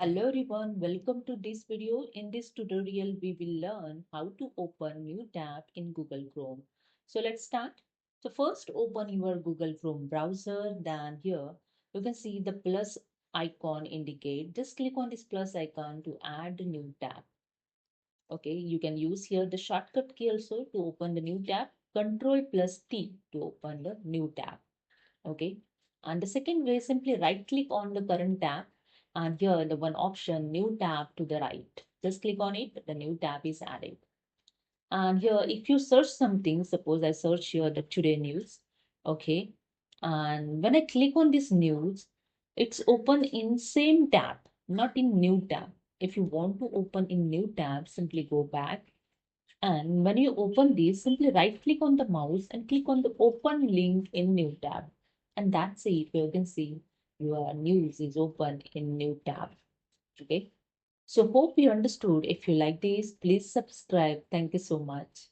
Hello everyone, welcome to this video. In this tutorial, we will learn how to open new tab in Google Chrome. So let's start. So first open your Google Chrome browser. Then here you can see the plus icon indicate. Just click on this plus icon to add a new tab. Okay, you can use here the shortcut key also to open the new tab. Control plus T to open the new tab. Okay, and the second way, simply right click on the current tab, and here the one option new tab to the right, just click on it, the new tab is added. And here if you search something, suppose I search here the today news. Okay, and when I click on this news, it's open in same tab, not in new tab. If you want to open in new tab, simply go back, and when you open this, simply right click on the mouse and click on the open link in new tab. And that's it. You can see your news is open in new tab. Okay. So hope you understood. If you like this, please subscribe. Thank you so much.